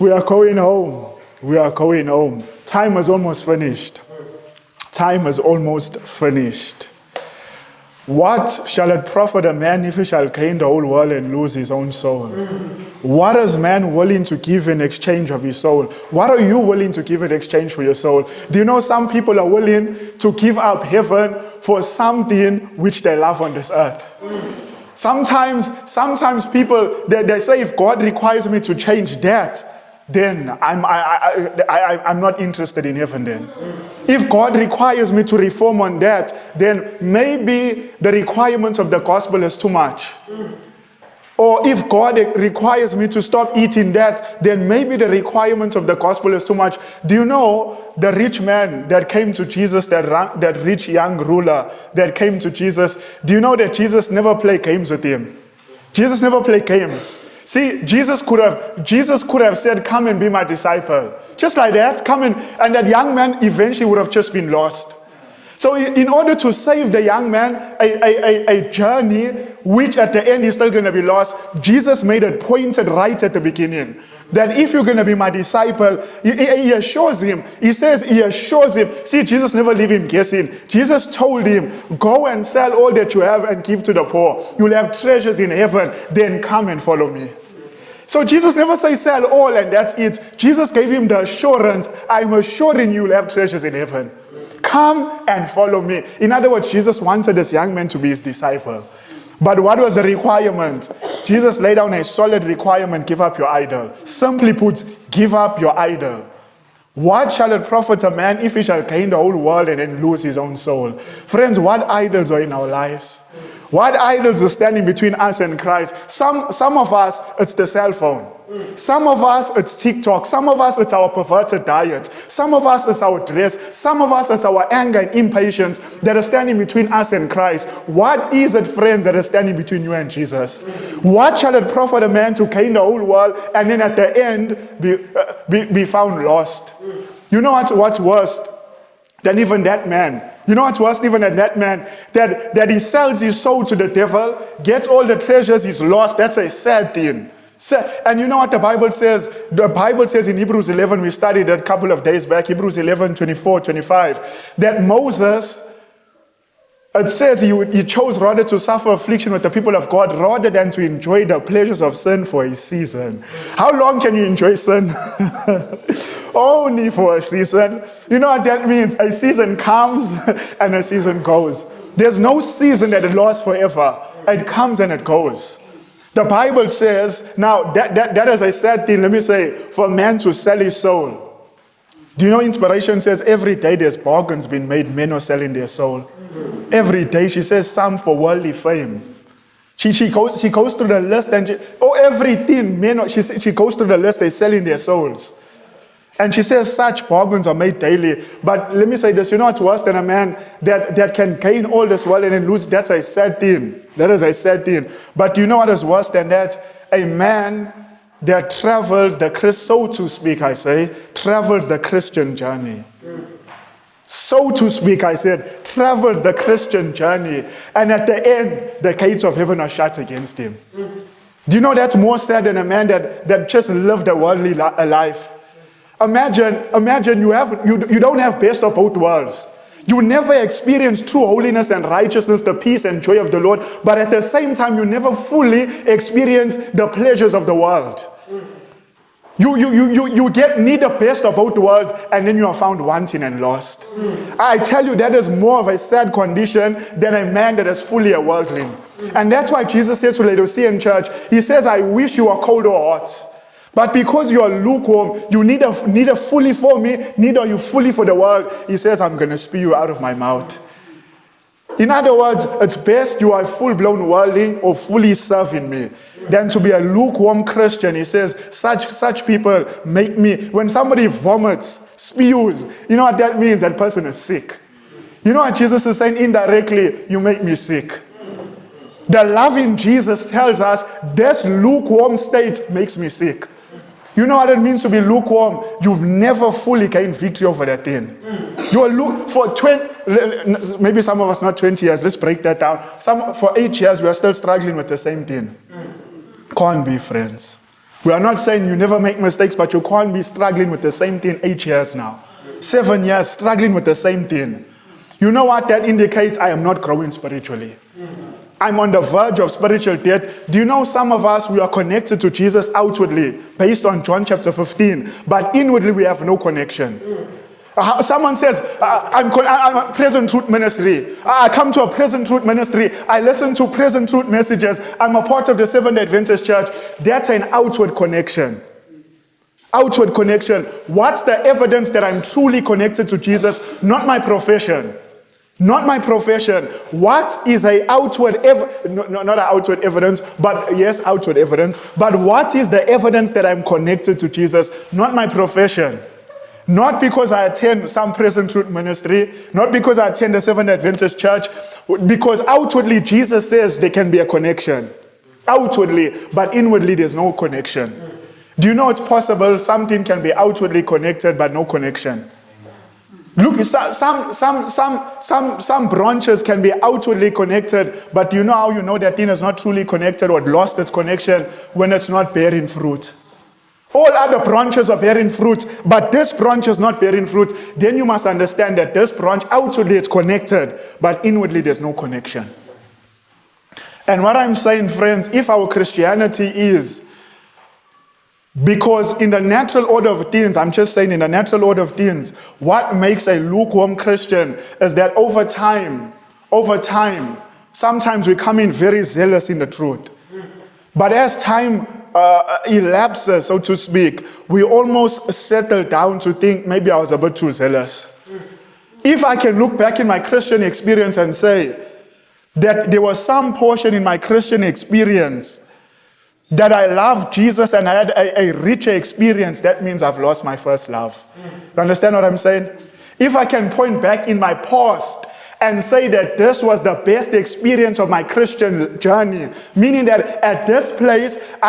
We are going home. We are going home. Time is almost finished. Time is almost finished. What shall it profit a man if he shall gain the whole world and lose his own soul? What is man willing to give in exchange of his soul? What are you willing to give in exchange for your soul? Do you know some people are willing to give up heaven for something which they love on this earth? Sometimes people, they say, if God requires me to change that, then I'm not interested in heaven then. If God requires me to reform on that, then maybe the requirements of the gospel is too much. Or if God requires me to stop eating that, then maybe the requirements of the gospel is too much. Do you know the rich man that came to Jesus, that rich young ruler that came to Jesus? Do you know that Jesus never played games with him? Jesus never played games. See, Jesus could have said, come and be my disciple. Just like that, come in. And that young man eventually would have just been lost. So in order to save the young man a journey, which at the end is still going to be lost, Jesus made it pointed right at the beginning. That if you're going to be my disciple, he assures him. He assures him. See, Jesus never leave him guessing. Jesus told him, go and sell all that you have and give to the poor. You'll have treasures in heaven. Then come and follow me. So Jesus never says sell all and that's it. Jesus gave him the assurance, I'm assuring you'll have treasures in heaven. Come and follow me. In other words, Jesus wanted this young man to be his disciple. But what was the requirement? Jesus laid down a solid requirement, give up your idol. Simply put, give up your idol. What shall it profit a man if he shall gain the whole world and then lose his own soul? Friends, what idols are in our lives? What idols are standing between us and Christ? Some of us, it's the cell phone. Some of us, it's TikTok. Some of us, it's our perverted diet. Some of us, it's our dress. Some of us, it's our anger and impatience that are standing between us and Christ. What is it, friends, that is standing between you and Jesus? What shall it profit a man to gain the whole world and then at the end be found lost? You know what's worse than even that man? You know what's worse even than that man? That he sells his soul to the devil, gets all the treasures he's lost. That's a sad thing. And you know what the Bible says? The Bible says in Hebrews 11, we studied it a couple of days back, Hebrews 11, 24, 25, that Moses, it says he chose rather to suffer affliction with the people of God rather than to enjoy the pleasures of sin for a season. How long can you enjoy sin? Only for a season. You know what that means? A season comes and a season goes. There's no season that it lasts forever. It comes and it goes. The Bible says, now that is a sad thing, let me say, for a man to sell his soul. Do you know inspiration says every day there's bargains being made, men are selling their soul. Every day, she says some for worldly fame. She goes through the list and everything, men, she goes through the list, they're selling their souls. And she says such bargains are made daily. But let me say this, you know what's worse than a man that can gain all this world and then lose? That's a sad thing. That is a sad thing. But you know what is worse than that? A man that travels, so to speak, travels the Christian journey. So to speak, travels the Christian journey. And at the end, the gates of heaven are shut against him. Do you know that's more sad than a man that just lived a worldly life? Imagine you don't have best of both worlds. You never experience true holiness and righteousness, the peace and joy of the Lord, but at the same time, you never fully experience the pleasures of the world. You get neither best of both worlds, and then you are found wanting and lost. I tell you, that is more of a sad condition than a man that is fully a worldling. And that's why Jesus says to the Laodicean church, he says, I wish you were cold or hot. But because you are lukewarm, you neither fully for me, neither are you fully for the world. He says, I'm going to spew you out of my mouth. In other words, it's best you are full-blown worldly or fully serving me than to be a lukewarm Christian. He says, such people make me, when somebody vomits, spews, you know what that means? That person is sick. You know what Jesus is saying indirectly? You make me sick. The loving Jesus tells us, this lukewarm state makes me sick. You know what it means to be lukewarm? You've never fully gained victory over that thing. You are for 20, maybe some of us not 20 years, let's break that down. For 8 years, we are still struggling with the same thing. Can't be, friends. We are not saying you never make mistakes, but you can't be struggling with the same thing 8 years now. 7 years struggling with the same thing. You know what that indicates? I am not growing spiritually. I'm on the verge of spiritual death. Do you know some of us, we are connected to Jesus outwardly based on John chapter 15, but inwardly we have no connection. Someone says, I'm a present truth ministry. I come to a present truth ministry. I listen to present truth messages. I'm a part of the Seventh-day Adventist Church. That's an outward connection. Outward connection. What's the evidence that I'm truly connected to Jesus? Not my profession. Not my profession. What is a outward not an outward evidence, but yes, outward evidence. But what is the evidence that I'm connected to Jesus? Not my profession. Not because I attend some present truth ministry, not because I attend the Seventh-day Adventist Church, because outwardly Jesus says there can be a connection. Outwardly, but inwardly there's no connection. Do you know it's possible something can be outwardly connected but no connection? Look, some branches can be outwardly connected, but do you know how you know that thing is not truly connected or lost its connection? When it's not bearing fruit. All other branches are bearing fruit, but this branch is not bearing fruit. Then you must understand that this branch outwardly is connected, but inwardly there's no connection. And what I'm saying, friends, if our Christianity is, because in the natural order of things, I'm just saying in the natural order of things, what makes a lukewarm Christian is that over time, sometimes we come in very zealous in the truth. But as time elapses, so to speak, we almost settle down to think maybe I was a bit too zealous. If I can look back in my Christian experience and say that there was some portion in my Christian experience that I loved Jesus and I had a richer experience, that means I've lost my first love. You understand what I'm saying? If I can point back in my past and say that this was the best experience of my Christian journey, meaning that at this place I